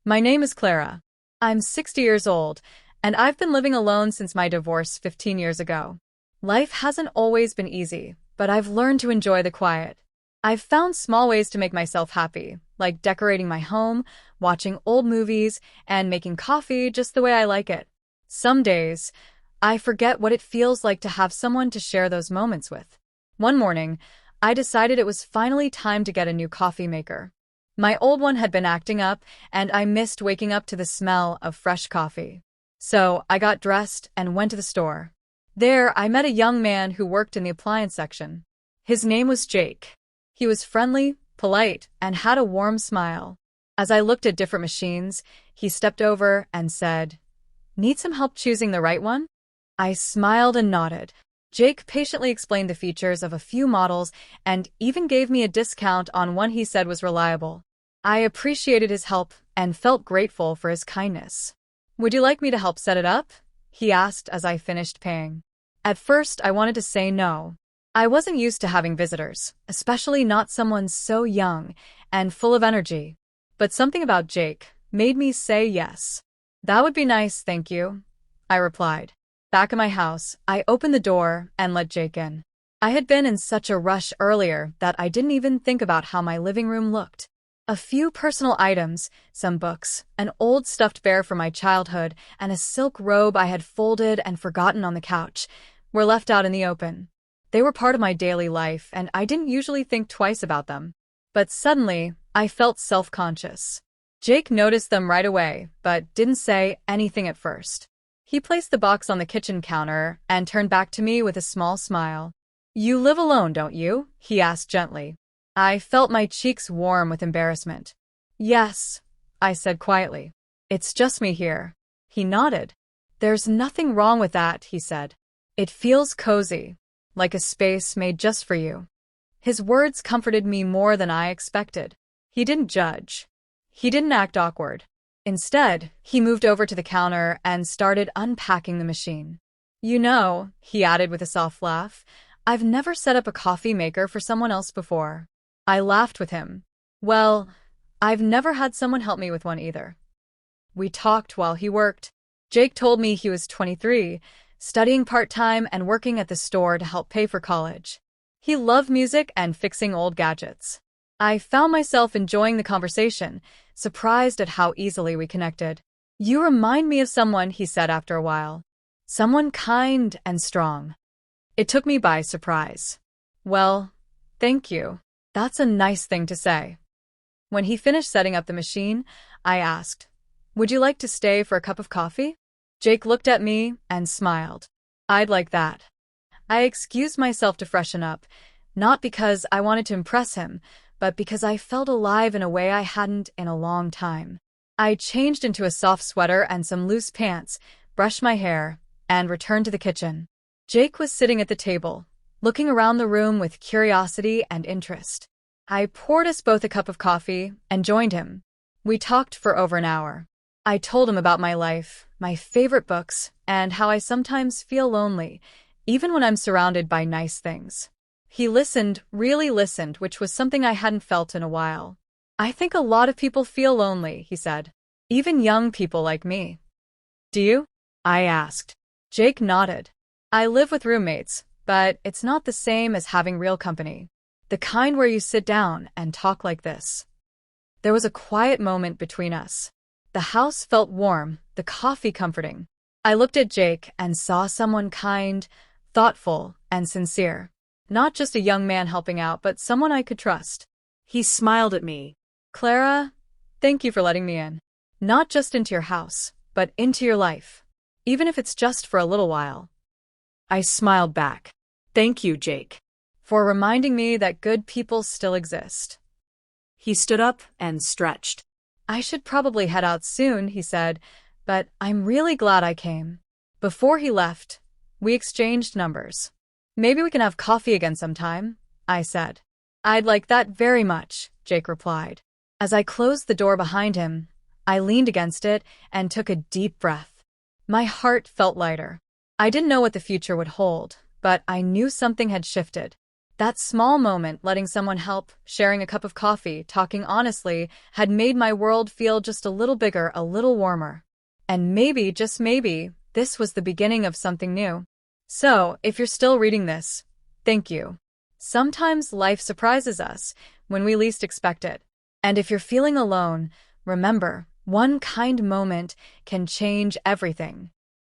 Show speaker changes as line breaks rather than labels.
My name is Clara. I'm 60 years old, and I've been living alone since my divorce 15 years ago. Life hasn't always been easy, but I've learned to enjoy the quiet. I've found small ways to make myself happy, like decorating my home, watching old movies, and making coffee just the way I like it. Some days, I forget what it feels like to have someone to share those moments with. One morning, I decided it was finally time to get a new coffee maker. My old one had been acting up, and I missed waking up to the smell of fresh coffee. So I got dressed and went to the store. There, I met a young man who worked in the appliance section. His name was Jake. He was friendly, polite, and had a warm smile. As I looked at different machines, he stepped over and said, "Need some help choosing the right one?" I smiled and nodded. Jake patiently explained the features of a few models and even gave me a discount on one he said was reliable. I appreciated his help and felt grateful for his kindness. "Would you like me to help set it up?" he asked as I finished paying. At first, I wanted to say no. I wasn't used to having visitors, especially not someone so young and full of energy. But something about Jake made me say yes. "That would be nice, thank you," I replied. Back in my house, I opened the door and let Jake in. I had been in such a rush earlier that I didn't even think about how my living room looked. A few personal items, some books, an old stuffed bear from my childhood, and a silk robe I had folded and forgotten on the couch, were left out in the open. They were part of my daily life, and I didn't usually think twice about them. But suddenly, I felt self-conscious. Jake noticed them right away, but didn't say anything at first. He placed the box on the kitchen counter and turned back to me with a small smile. "You live alone, don't you?" he asked gently. I felt my cheeks warm with embarrassment. "Yes," I said quietly. "It's just me here." He nodded. "There's nothing wrong with that," he said. "It feels cozy, like a space made just for you." His words comforted me more than I expected. He didn't judge. He didn't act awkward. Instead, he moved over to the counter and started unpacking the machine. "You know," he added with a soft laugh, "I've never set up a coffee maker for someone else before." I laughed with him. "Well, I've never had someone help me with one either." We talked while he worked. Jake told me he was 23, studying part-time and working at the store to help pay for college. He loved music and fixing old gadgets. I found myself enjoying the conversation, surprised at how easily we connected. "You remind me of someone," he said after a while. "Someone kind and strong." It took me by surprise. "Well, thank you. That's a nice thing to say." When he finished setting up the machine, I asked, "Would you like to stay for a cup of coffee?" Jake looked at me and smiled. "I'd like that." I excused myself to freshen up, not because I wanted to impress him, but because I felt alive in a way I hadn't in a long time. I changed into a soft sweater and some loose pants, brushed my hair, and returned to the kitchen. Jake was sitting at the table, looking around the room with curiosity and interest. I poured us both a cup of coffee and joined him. We talked for over an hour. I told him about my life, my favorite books, and how I sometimes feel lonely, even when I'm surrounded by nice things. He listened, really listened, which was something I hadn't felt in a while. "I think a lot of people feel lonely," he said. "Even young people like me." "Do you?" I asked. Jake nodded. "I live with roommates, but it's not the same as having real company. The kind where you sit down and talk like this." There was a quiet moment between us. The house felt warm, the coffee comforting. I looked at Jake and saw someone kind, thoughtful, and sincere. Not just a young man helping out, but someone I could trust. He smiled at me. "Clara, thank you for letting me in. Not just into your house, but into your life. Even if it's just for a little while." I smiled back. "Thank you, Jake, for reminding me that good people still exist." He stood up and stretched. "I should probably head out soon," he said, "but I'm really glad I came." Before he left, we exchanged numbers. "Maybe we can have coffee again sometime," I said. "I'd like that very much," Jake replied. As I closed the door behind him, I leaned against it and took a deep breath. My heart felt lighter. I didn't know what the future would hold, but I knew something had shifted. That small moment, letting someone help, sharing a cup of coffee, talking honestly, had made my world feel just a little bigger, a little warmer. And maybe, just maybe, this was the beginning of something new. So, if you're still reading this, thank you. Sometimes life surprises us when we least expect it. And if you're feeling alone, remember, one kind moment can change everything.